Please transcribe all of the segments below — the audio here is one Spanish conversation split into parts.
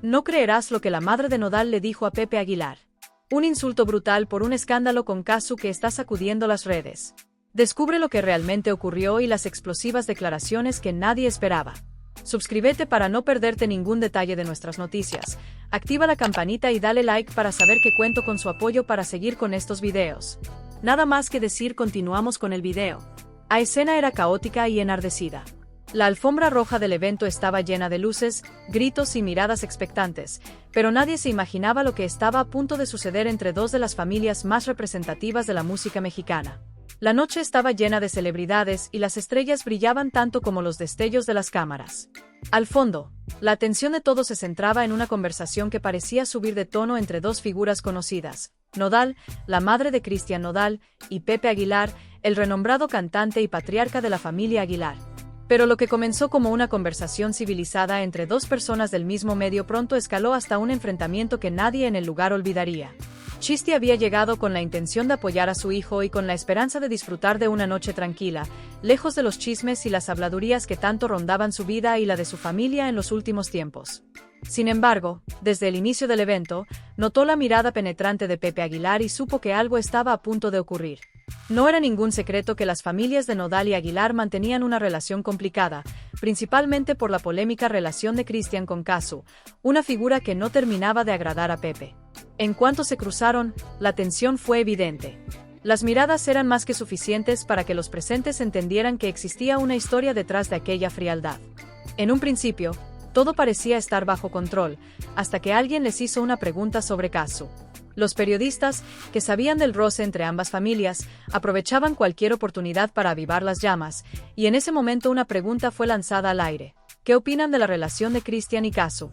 No creerás lo que la madre de Nodal le dijo a Pepe Aguilar. Un insulto brutal por un escándalo con Casu que está sacudiendo las redes. Descubre lo que realmente ocurrió y las explosivas declaraciones que nadie esperaba. Suscríbete para no perderte ningún detalle de nuestras noticias. Activa la campanita y dale like para saber que cuento con su apoyo para seguir con estos videos. Nada más que decir, continuamos con el video. La escena era caótica y enardecida. La alfombra roja del evento estaba llena de luces, gritos y miradas expectantes, pero nadie se imaginaba lo que estaba a punto de suceder entre dos de las familias más representativas de la música mexicana. La noche estaba llena de celebridades y las estrellas brillaban tanto como los destellos de las cámaras. Al fondo, la atención de todos se centraba en una conversación que parecía subir de tono entre dos figuras conocidas: Nodal, la madre de Cristian Nodal, y Pepe Aguilar, el renombrado cantante y patriarca de la familia Aguilar. Pero lo que comenzó como una conversación civilizada entre dos personas del mismo medio pronto escaló hasta un enfrentamiento que nadie en el lugar olvidaría. Chiste había llegado con la intención de apoyar a su hijo y con la esperanza de disfrutar de una noche tranquila, lejos de los chismes y las habladurías que tanto rondaban su vida y la de su familia en los últimos tiempos. Sin embargo, desde el inicio del evento, notó la mirada penetrante de Pepe Aguilar y supo que algo estaba a punto de ocurrir. No era ningún secreto que las familias de Nodal y Aguilar mantenían una relación complicada, principalmente por la polémica relación de Cristian con Casu, una figura que no terminaba de agradar a Pepe. En cuanto se cruzaron, la tensión fue evidente. Las miradas eran más que suficientes para que los presentes entendieran que existía una historia detrás de aquella frialdad. En un principio, todo parecía estar bajo control, hasta que alguien les hizo una pregunta sobre Casu. Los periodistas, que sabían del roce entre ambas familias, aprovechaban cualquier oportunidad para avivar las llamas, y en ese momento una pregunta fue lanzada al aire: ¿qué opinan de la relación de Cristian y Casu?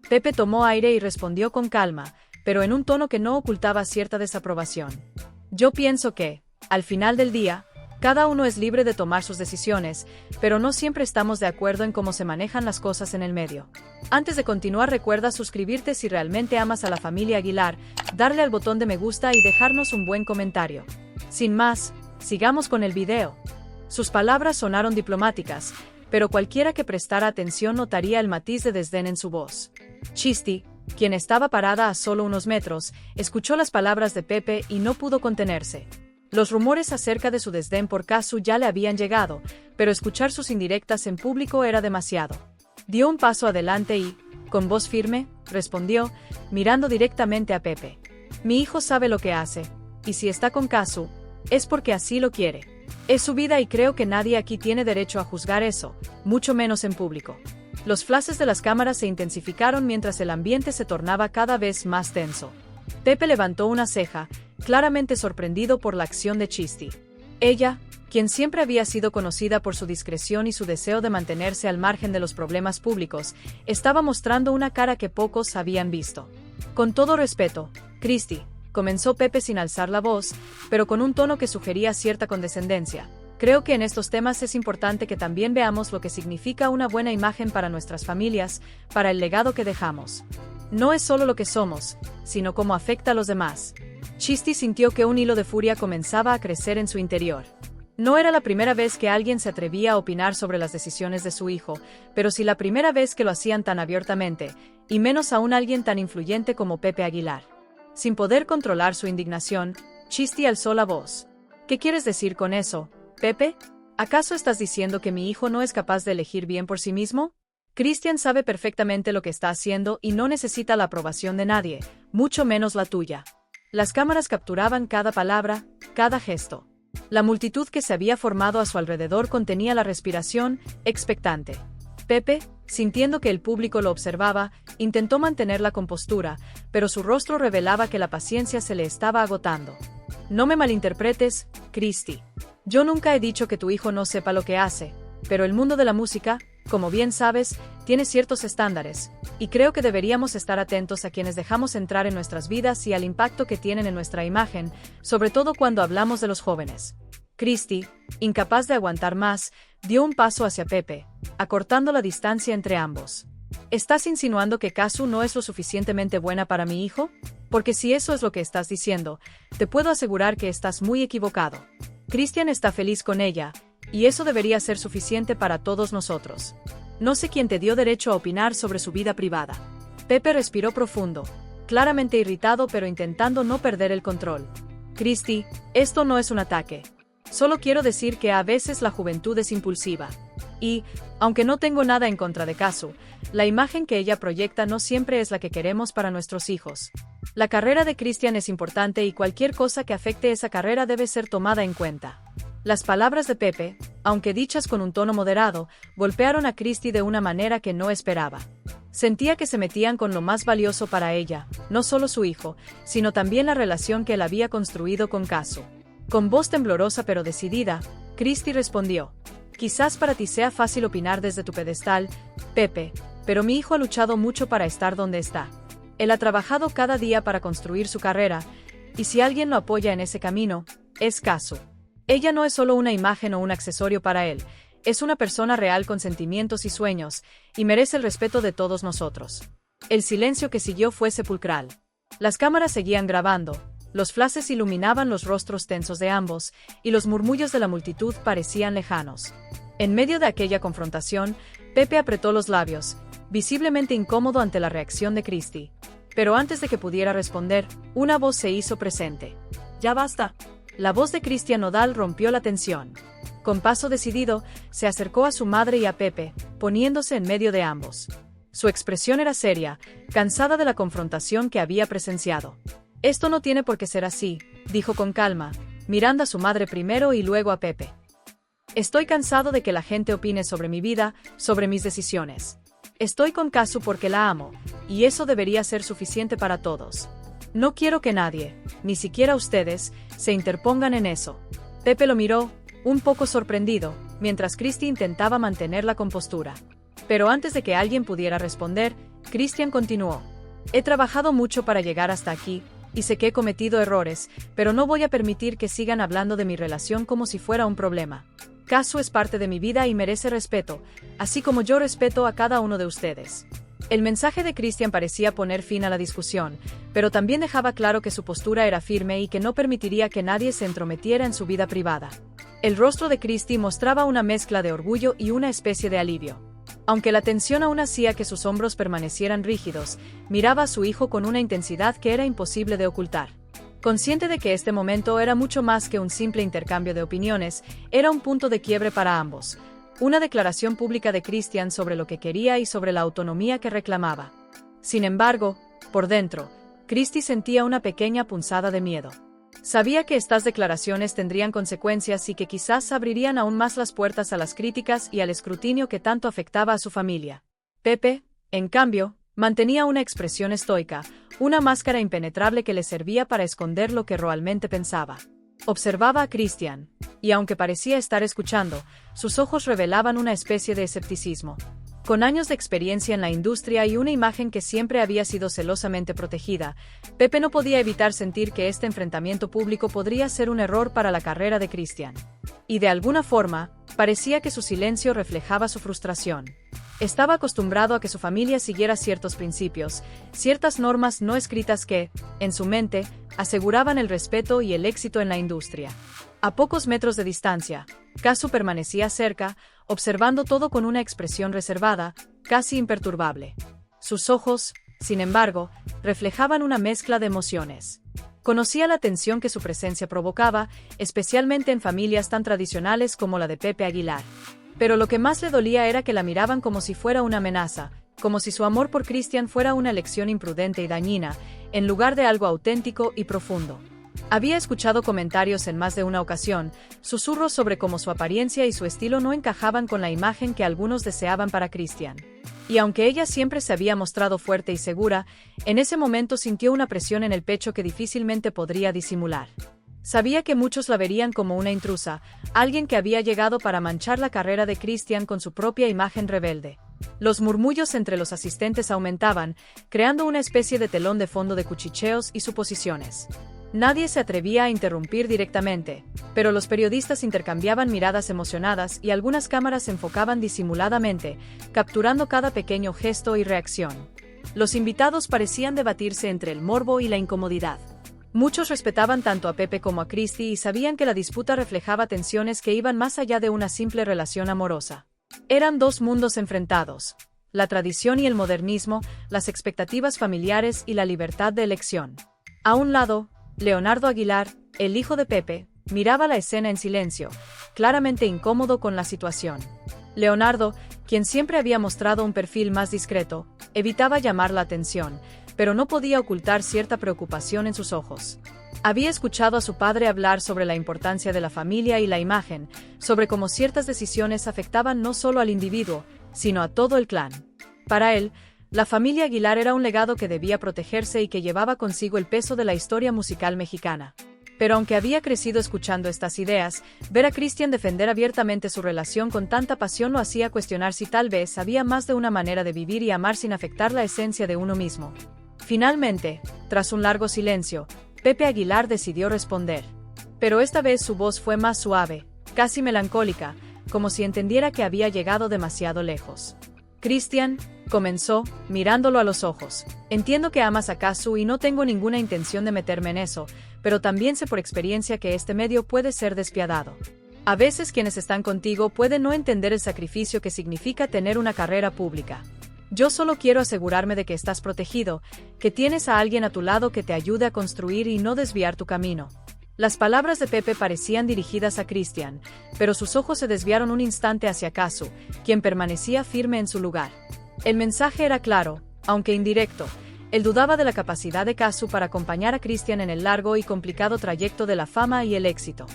Pepe tomó aire y respondió con calma, pero en un tono que no ocultaba cierta desaprobación. Yo pienso que, al final del día, cada uno es libre de tomar sus decisiones, pero no siempre estamos de acuerdo en cómo se manejan las cosas en el medio. Antes de continuar, recuerda suscribirte si realmente amas a la familia Aguilar, darle al botón de me gusta y dejarnos un buen comentario. Sin más, sigamos con el video. Sus palabras sonaron diplomáticas, pero cualquiera que prestara atención notaría el matiz de desdén en su voz. Chiste, quien estaba parada a solo unos metros, escuchó las palabras de Pepe y no pudo contenerse. Los rumores acerca de su desdén por Casu ya le habían llegado, pero escuchar sus indirectas en público era demasiado. Dio un paso adelante y, con voz firme, respondió, mirando directamente a Pepe: mi hijo sabe lo que hace, y si está con Casu, es porque así lo quiere. Es su vida y creo que nadie aquí tiene derecho a juzgar eso, mucho menos en público. Los flashes de las cámaras se intensificaron mientras el ambiente se tornaba cada vez más tenso. Pepe levantó una ceja, claramente sorprendido por la acción de Chiste. Ella, quien siempre había sido conocida por su discreción y su deseo de mantenerse al margen de los problemas públicos, estaba mostrando una cara que pocos habían visto. Con todo respeto, Cristi, comenzó Pepe sin alzar la voz, pero con un tono que sugería cierta condescendencia. Creo que en estos temas es importante que también veamos lo que significa una buena imagen para nuestras familias, para el legado que dejamos. No es solo lo que somos, sino cómo afecta a los demás. Chiste sintió que un hilo de furia comenzaba a crecer en su interior. No era la primera vez que alguien se atrevía a opinar sobre las decisiones de su hijo, pero sí la primera vez que lo hacían tan abiertamente, y menos aún alguien tan influyente como Pepe Aguilar. Sin poder controlar su indignación, Chiste alzó la voz. ¿Qué quieres decir con eso, Pepe? ¿Acaso estás diciendo que mi hijo no es capaz de elegir bien por sí mismo? Cristian sabe perfectamente lo que está haciendo y no necesita la aprobación de nadie, mucho menos la tuya. Las cámaras capturaban cada palabra, cada gesto. La multitud que se había formado a su alrededor contenía la respiración, expectante. Pepe, sintiendo que el público lo observaba, intentó mantener la compostura, pero su rostro revelaba que la paciencia se le estaba agotando. No me malinterpretes, Cristi. Yo nunca he dicho que tu hijo no sepa lo que hace, pero el mundo de la música, como bien sabes, tiene ciertos estándares, y creo que deberíamos estar atentos a quienes dejamos entrar en nuestras vidas y al impacto que tienen en nuestra imagen, sobre todo cuando hablamos de los jóvenes. Cristi, incapaz de aguantar más, dio un paso hacia Pepe, acortando la distancia entre ambos. ¿Estás insinuando que Casu no es lo suficientemente buena para mi hijo? Porque si eso es lo que estás diciendo, te puedo asegurar que estás muy equivocado. Cristian está feliz con ella, y eso debería ser suficiente para todos nosotros. No sé quién te dio derecho a opinar sobre su vida privada. Pepe respiró profundo, claramente irritado pero intentando no perder el control. Christy, esto no es un ataque. Solo quiero decir que a veces la juventud es impulsiva. Y, aunque no tengo nada en contra de Kazu, la imagen que ella proyecta no siempre es la que queremos para nuestros hijos. La carrera de Christian es importante y cualquier cosa que afecte esa carrera debe ser tomada en cuenta. Las palabras de Pepe, aunque dichas con un tono moderado, golpearon a Christy de una manera que no esperaba. Sentía que se metían con lo más valioso para ella, no solo su hijo, sino también la relación que él había construido con Kazu. Con voz temblorosa pero decidida, Christy respondió: quizás para ti sea fácil opinar desde tu pedestal, Pepe, pero mi hijo ha luchado mucho para estar donde está. Él ha trabajado cada día para construir su carrera, y si alguien lo apoya en ese camino, es Kazu. Ella no es solo una imagen o un accesorio para él, es una persona real con sentimientos y sueños, y merece el respeto de todos nosotros. El silencio que siguió fue sepulcral. Las cámaras seguían grabando, los flashes iluminaban los rostros tensos de ambos, y los murmullos de la multitud parecían lejanos. En medio de aquella confrontación, Pepe apretó los labios, visiblemente incómodo ante la reacción de Christy. Pero antes de que pudiera responder, una voz se hizo presente. «¡Ya basta!». La voz de Christian Nodal rompió la tensión. Con paso decidido, se acercó a su madre y a Pepe, poniéndose en medio de ambos. Su expresión era seria, cansada de la confrontación que había presenciado. «Esto no tiene por qué ser así», dijo con calma, mirando a su madre primero y luego a Pepe. «Estoy cansado de que la gente opine sobre mi vida, sobre mis decisiones. Estoy con Kazu porque la amo, y eso debería ser suficiente para todos. No quiero que nadie, ni siquiera ustedes, se interpongan en eso». Pepe lo miró, un poco sorprendido, mientras Christy intentaba mantener la compostura. Pero antes de que alguien pudiera responder, Christian continuó: «He trabajado mucho para llegar hasta aquí, y sé que he cometido errores, pero no voy a permitir que sigan hablando de mi relación como si fuera un problema. Kazu es parte de mi vida y merece respeto, así como yo respeto a cada uno de ustedes». El mensaje de Christian parecía poner fin a la discusión, pero también dejaba claro que su postura era firme y que no permitiría que nadie se entrometiera en su vida privada. El rostro de Christy mostraba una mezcla de orgullo y una especie de alivio. Aunque la tensión aún hacía que sus hombros permanecieran rígidos, miraba a su hijo con una intensidad que era imposible de ocultar. Consciente de que este momento era mucho más que un simple intercambio de opiniones, era un punto de quiebre para ambos. Una declaración pública de Christian sobre lo que quería y sobre la autonomía que reclamaba. Sin embargo, por dentro, Christy sentía una pequeña punzada de miedo. Sabía que estas declaraciones tendrían consecuencias y que quizás abrirían aún más las puertas a las críticas y al escrutinio que tanto afectaba a su familia. Pepe, en cambio, mantenía una expresión estoica, una máscara impenetrable que le servía para esconder lo que realmente pensaba. Observaba a Christian, y aunque parecía estar escuchando, sus ojos revelaban una especie de escepticismo. Con años de experiencia en la industria y una imagen que siempre había sido celosamente protegida, Pepe no podía evitar sentir que este enfrentamiento público podría ser un error para la carrera de Christian. Y de alguna forma, parecía que su silencio reflejaba su frustración. Estaba acostumbrado a que su familia siguiera ciertos principios, ciertas normas no escritas que, en su mente, aseguraban el respeto y el éxito en la industria. A pocos metros de distancia, Kazu permanecía cerca, observando todo con una expresión reservada, casi imperturbable. Sus ojos, sin embargo, reflejaban una mezcla de emociones. Conocía la tensión que su presencia provocaba, especialmente en familias tan tradicionales como la de Pepe Aguilar. Pero lo que más le dolía era que la miraban como si fuera una amenaza, como si su amor por Christian fuera una elección imprudente y dañina, en lugar de algo auténtico y profundo. Había escuchado comentarios en más de una ocasión, susurros sobre cómo su apariencia y su estilo no encajaban con la imagen que algunos deseaban para Christian. Y aunque ella siempre se había mostrado fuerte y segura, en ese momento sintió una presión en el pecho que difícilmente podría disimular. Sabía que muchos la verían como una intrusa, alguien que había llegado para manchar la carrera de Christian con su propia imagen rebelde. Los murmullos entre los asistentes aumentaban, creando una especie de telón de fondo de cuchicheos y suposiciones. Nadie se atrevía a interrumpir directamente, pero los periodistas intercambiaban miradas emocionadas y algunas cámaras enfocaban disimuladamente, capturando cada pequeño gesto y reacción. Los invitados parecían debatirse entre el morbo y la incomodidad. Muchos respetaban tanto a Pepe como a Christy y sabían que la disputa reflejaba tensiones que iban más allá de una simple relación amorosa. Eran dos mundos enfrentados. la tradición y el modernismo, las expectativas familiares y la libertad de elección. A un lado, Leonardo Aguilar, el hijo de Pepe, miraba la escena en silencio, claramente incómodo con la situación. Leonardo, quien siempre había mostrado un perfil más discreto, evitaba llamar la atención, pero no podía ocultar cierta preocupación en sus ojos. Había escuchado a su padre hablar sobre la importancia de la familia y la imagen, sobre cómo ciertas decisiones afectaban no solo al individuo, sino a todo el clan. Para él, la familia Aguilar era un legado que debía protegerse y que llevaba consigo el peso de la historia musical mexicana. Pero aunque había crecido escuchando estas ideas, ver a Cristian defender abiertamente su relación con tanta pasión lo hacía cuestionar si tal vez había más de una manera de vivir y amar sin afectar la esencia de uno mismo. Finalmente, tras un largo silencio, Pepe Aguilar decidió responder. Pero esta vez su voz fue más suave, casi melancólica, como si entendiera que había llegado demasiado lejos. Cristian, comenzó, mirándolo a los ojos. Entiendo que amas a Casu y no tengo ninguna intención de meterme en eso, pero también sé por experiencia que este medio puede ser despiadado. A veces quienes están contigo pueden no entender el sacrificio que significa tener una carrera pública. Yo solo quiero asegurarme de que estás protegido, que tienes a alguien a tu lado que te ayude a construir y no desviar tu camino. Las palabras de Pepe parecían dirigidas a Cristian, pero sus ojos se desviaron un instante hacia Casu, quien permanecía firme en su lugar. El mensaje era claro, aunque indirecto. Él dudaba de la capacidad de Casu para acompañar a Cristian en el largo y complicado trayecto de la fama y el éxito.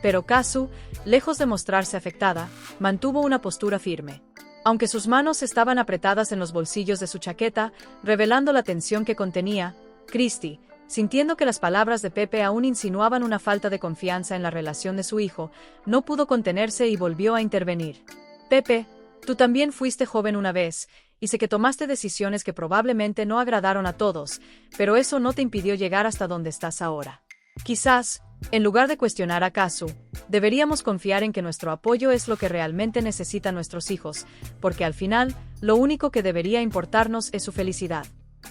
Pero Casu, lejos de mostrarse afectada, mantuvo una postura firme. Aunque sus manos estaban apretadas en los bolsillos de su chaqueta, revelando la tensión que contenía, Cristi, sintiendo que las palabras de Pepe aún insinuaban una falta de confianza en la relación de su hijo, no pudo contenerse y volvió a intervenir. Pepe, tú también fuiste joven una vez, y sé que tomaste decisiones que probablemente no agradaron a todos, pero eso no te impidió llegar hasta donde estás ahora. Quizás, en lugar de cuestionar a Casu, deberíamos confiar en que nuestro apoyo es lo que realmente necesitan nuestros hijos, porque al final, lo único que debería importarnos es su felicidad.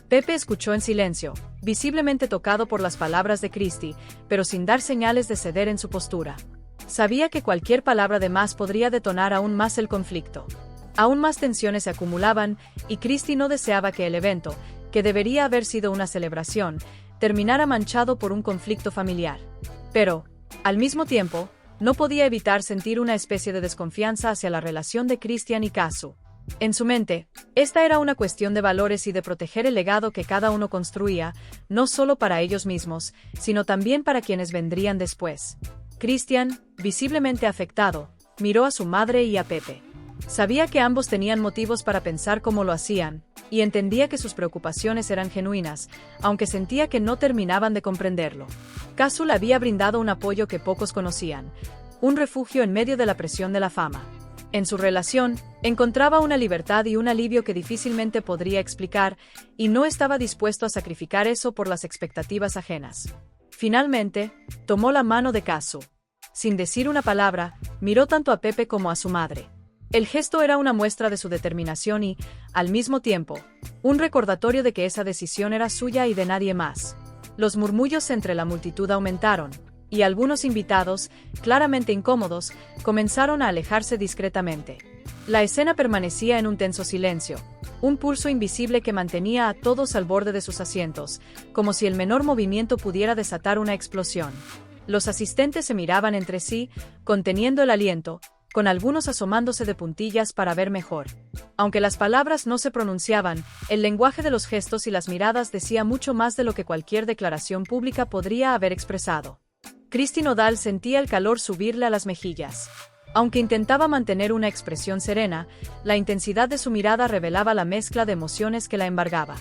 Pepe escuchó en silencio, visiblemente tocado por las palabras de Cristi, pero sin dar señales de ceder en su postura. Sabía que cualquier palabra de más podría detonar aún más el conflicto. Aún más tensiones se acumulaban, y Cristi no deseaba que el evento, que debería haber sido una celebración, terminara manchado por un conflicto familiar. Pero, al mismo tiempo, no podía evitar sentir una especie de desconfianza hacia la relación de Cristian y Casu. En su mente, esta era una cuestión de valores y de proteger el legado que cada uno construía, no solo para ellos mismos, sino también para quienes vendrían después. Cristian, visiblemente afectado, miró a su madre y a Pepe. Sabía que ambos tenían motivos para pensar como lo hacían, y entendía que sus preocupaciones eran genuinas, aunque sentía que no terminaban de comprenderlo. Casu le había brindado un apoyo que pocos conocían, un refugio en medio de la presión de la fama. En su relación, encontraba una libertad y un alivio que difícilmente podría explicar, y no estaba dispuesto a sacrificar eso por las expectativas ajenas. Finalmente, tomó la mano de Casu. Sin decir una palabra, miró tanto a Pepe como a su madre. El gesto era una muestra de su determinación y, al mismo tiempo, un recordatorio de que esa decisión era suya y de nadie más. Los murmullos entre la multitud aumentaron, y algunos invitados, claramente incómodos, comenzaron a alejarse discretamente. La escena permanecía en un tenso silencio, un pulso invisible que mantenía a todos al borde de sus asientos, como si el menor movimiento pudiera desatar una explosión. Los asistentes se miraban entre sí, conteniendo el aliento, con algunos asomándose de puntillas para ver mejor. Aunque las palabras no se pronunciaban, el lenguaje de los gestos y las miradas decía mucho más de lo que cualquier declaración pública podría haber expresado. Cristi Nodal sentía el calor subirle a las mejillas. Aunque intentaba mantener una expresión serena, la intensidad de su mirada revelaba la mezcla de emociones que la embargaba.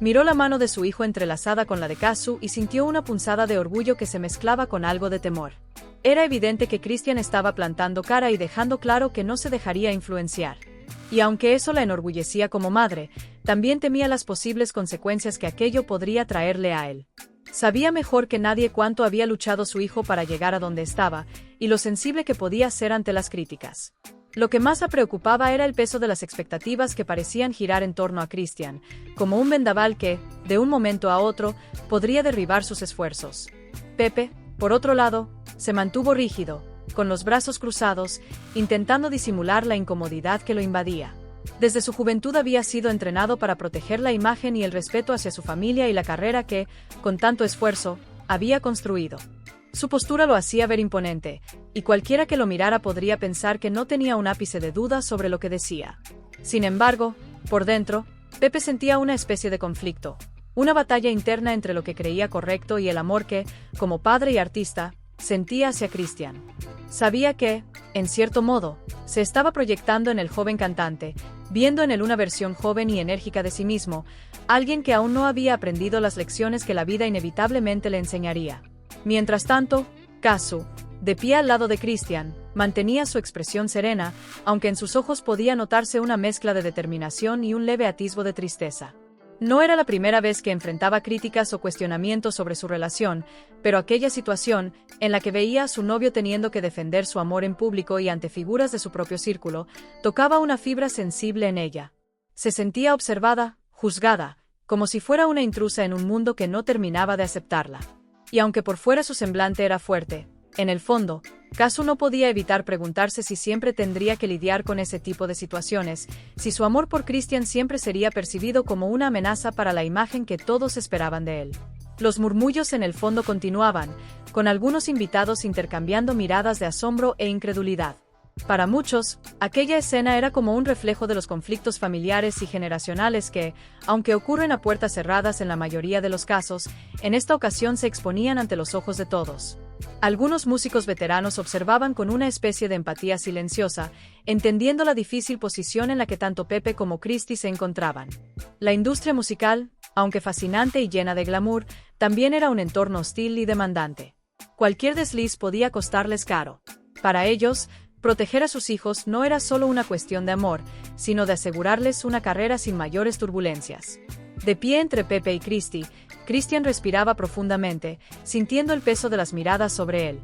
Miró la mano de su hijo entrelazada con la de Casu y sintió una punzada de orgullo que se mezclaba con algo de temor. Era evidente que Cristian estaba plantando cara y dejando claro que no se dejaría influenciar. Y aunque eso la enorgullecía como madre, también temía las posibles consecuencias que aquello podría traerle a él. Sabía mejor que nadie cuánto había luchado su hijo para llegar a donde estaba, y lo sensible que podía ser ante las críticas. Lo que más la preocupaba era el peso de las expectativas que parecían girar en torno a Cristian, como un vendaval que, de un momento a otro, podría derribar sus esfuerzos. Pepe, por otro lado, se mantuvo rígido, con los brazos cruzados, intentando disimular la incomodidad que lo invadía. Desde su juventud había sido entrenado para proteger la imagen y el respeto hacia su familia y la carrera que, con tanto esfuerzo, había construido. Su postura lo hacía ver imponente, y cualquiera que lo mirara podría pensar que no tenía un ápice de duda sobre lo que decía. Sin embargo, por dentro, Pepe sentía una especie de conflicto, una batalla interna entre lo que creía correcto y el amor que, como padre y artista, sentía hacia Christian. Sabía que, en cierto modo, se estaba proyectando en el joven cantante, viendo en él una versión joven y enérgica de sí mismo, alguien que aún no había aprendido las lecciones que la vida inevitablemente le enseñaría. Mientras tanto, Kazu, de pie al lado de Christian, mantenía su expresión serena, aunque en sus ojos podía notarse una mezcla de determinación y un leve atisbo de tristeza. No era la primera vez que enfrentaba críticas o cuestionamientos sobre su relación, pero aquella situación, en la que veía a su novio teniendo que defender su amor en público y ante figuras de su propio círculo, tocaba una fibra sensible en ella. Se sentía observada, juzgada, como si fuera una intrusa en un mundo que no terminaba de aceptarla. Y aunque por fuera su semblante era fuerte, en el fondo, Kazu no podía evitar preguntarse si siempre tendría que lidiar con ese tipo de situaciones, si su amor por Christian siempre sería percibido como una amenaza para la imagen que todos esperaban de él. Los murmullos en el fondo continuaban, con algunos invitados intercambiando miradas de asombro e incredulidad. Para muchos, aquella escena era como un reflejo de los conflictos familiares y generacionales que, aunque ocurren a puertas cerradas en la mayoría de los casos, en esta ocasión se exponían ante los ojos de todos. Algunos músicos veteranos observaban con una especie de empatía silenciosa, entendiendo la difícil posición en la que tanto Pepe como Christy se encontraban. La industria musical, aunque fascinante y llena de glamour, también era un entorno hostil y demandante. Cualquier desliz podía costarles caro. Para ellos, proteger a sus hijos no era solo una cuestión de amor, sino de asegurarles una carrera sin mayores turbulencias. De pie entre Pepe y Christy, Christian respiraba profundamente, sintiendo el peso de las miradas sobre él.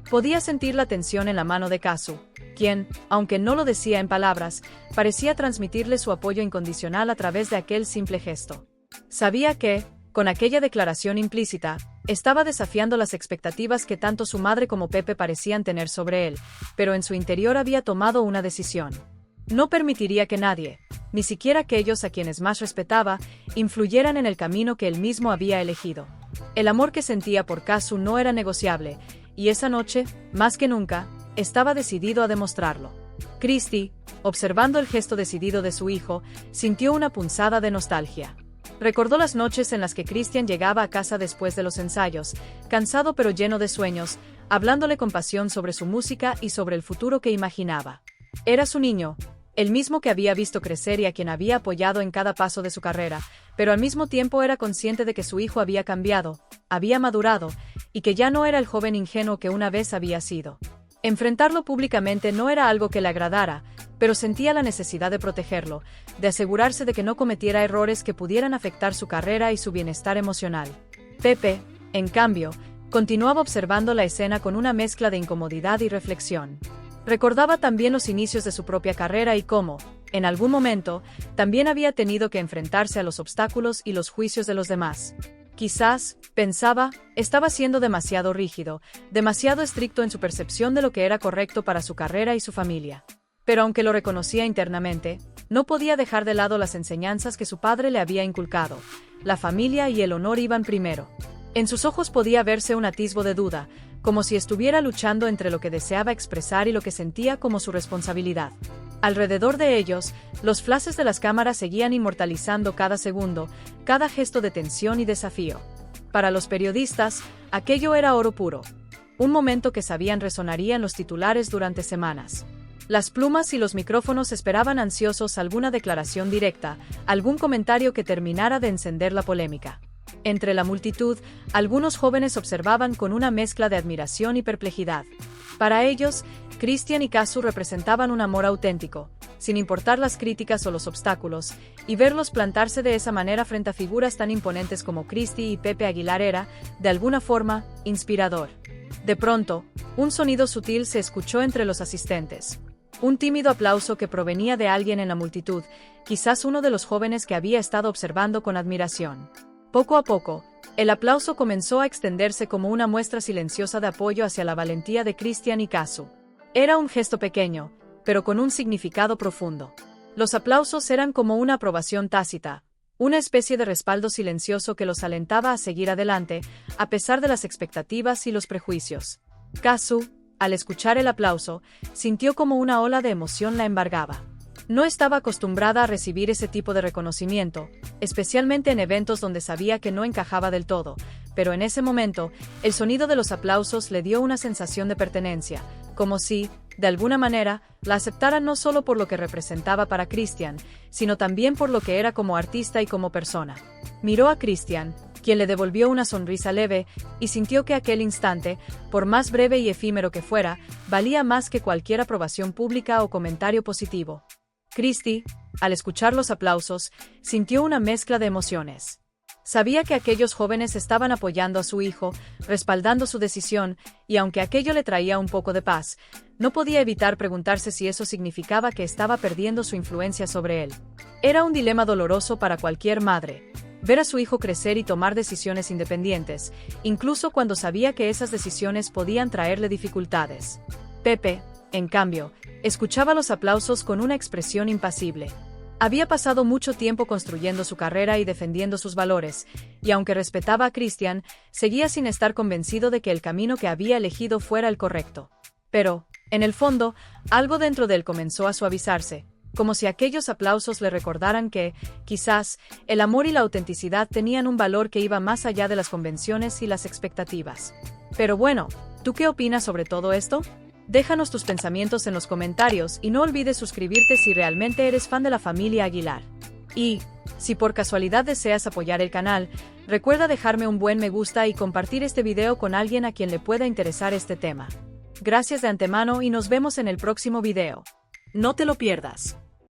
Podía sentir la tensión en la mano de Kazu, quien, aunque no lo decía en palabras, parecía transmitirle su apoyo incondicional a través de aquel simple gesto. Sabía que, con aquella declaración implícita, estaba desafiando las expectativas que tanto su madre como Pepe parecían tener sobre él, pero en su interior había tomado una decisión. No permitiría que nadie, ni siquiera aquellos a quienes más respetaba, influyeran en el camino que él mismo había elegido. El amor que sentía por Kazu no era negociable, y esa noche, más que nunca, estaba decidido a demostrarlo. Christy, observando el gesto decidido de su hijo, sintió una punzada de nostalgia. Recordó las noches en las que Christian llegaba a casa después de los ensayos, cansado pero lleno de sueños, hablándole con pasión sobre su música y sobre el futuro que imaginaba. Era su niño, el mismo que había visto crecer y a quien había apoyado en cada paso de su carrera, pero al mismo tiempo era consciente de que su hijo había cambiado, había madurado, y que ya no era el joven ingenuo que una vez había sido. Enfrentarlo públicamente no era algo que le agradara, pero sentía la necesidad de protegerlo, de asegurarse de que no cometiera errores que pudieran afectar su carrera y su bienestar emocional. Pepe, en cambio, continuaba observando la escena con una mezcla de incomodidad y reflexión. Recordaba también los inicios de su propia carrera y cómo, en algún momento, también había tenido que enfrentarse a los obstáculos y los juicios de los demás. Quizás, pensaba, estaba siendo demasiado rígido, demasiado estricto en su percepción de lo que era correcto para su carrera y su familia. Pero aunque lo reconocía internamente, no podía dejar de lado las enseñanzas que su padre le había inculcado. La familia y el honor iban primero. En sus ojos podía verse un atisbo de duda, como si estuviera luchando entre lo que deseaba expresar y lo que sentía como su responsabilidad. Alrededor de ellos, los flashes de las cámaras seguían inmortalizando cada segundo, cada gesto de tensión y desafío. Para los periodistas, aquello era oro puro. Un momento que sabían resonaría en los titulares durante semanas. Las plumas y los micrófonos esperaban ansiosos alguna declaración directa, algún comentario que terminara de encender la polémica. Entre la multitud, algunos jóvenes observaban con una mezcla de admiración y perplejidad. Para ellos, Christian y Kazu representaban un amor auténtico, sin importar las críticas o los obstáculos, y verlos plantarse de esa manera frente a figuras tan imponentes como Christy y Pepe Aguilar era, de alguna forma, inspirador. De pronto, un sonido sutil se escuchó entre los asistentes. Un tímido aplauso que provenía de alguien en la multitud, quizás uno de los jóvenes que había estado observando con admiración. Poco a poco, el aplauso comenzó a extenderse como una muestra silenciosa de apoyo hacia la valentía de Christian y Kazu. Era un gesto pequeño, pero con un significado profundo. Los aplausos eran como una aprobación tácita, una especie de respaldo silencioso que los alentaba a seguir adelante, a pesar de las expectativas y los prejuicios. Kazu, al escuchar el aplauso, sintió como una ola de emoción la embargaba. No estaba acostumbrada a recibir ese tipo de reconocimiento, especialmente en eventos donde sabía que no encajaba del todo, pero en ese momento, el sonido de los aplausos le dio una sensación de pertenencia, como si, de alguna manera, la aceptaran no solo por lo que representaba para Christian, sino también por lo que era como artista y como persona. Miró a Christian, quien le devolvió una sonrisa leve, y sintió que aquel instante, por más breve y efímero que fuera, valía más que cualquier aprobación pública o comentario positivo. Christy, al escuchar los aplausos, sintió una mezcla de emociones. Sabía que aquellos jóvenes estaban apoyando a su hijo, respaldando su decisión, y aunque aquello le traía un poco de paz, no podía evitar preguntarse si eso significaba que estaba perdiendo su influencia sobre él. Era un dilema doloroso para cualquier madre, ver a su hijo crecer y tomar decisiones independientes, incluso cuando sabía que esas decisiones podían traerle dificultades. Pepe, en cambio, escuchaba los aplausos con una expresión impasible. Había pasado mucho tiempo construyendo su carrera y defendiendo sus valores, y aunque respetaba a Christian, seguía sin estar convencido de que el camino que había elegido fuera el correcto. Pero, en el fondo, algo dentro de él comenzó a suavizarse, como si aquellos aplausos le recordaran que, quizás, el amor y la autenticidad tenían un valor que iba más allá de las convenciones y las expectativas. Pero bueno, ¿tú qué opinas sobre todo esto? Déjanos tus pensamientos en los comentarios y no olvides suscribirte si realmente eres fan de la familia Aguilar. Y, si por casualidad deseas apoyar el canal, recuerda dejarme un buen me gusta y compartir este video con alguien a quien le pueda interesar este tema. Gracias de antemano y nos vemos en el próximo video. No te lo pierdas.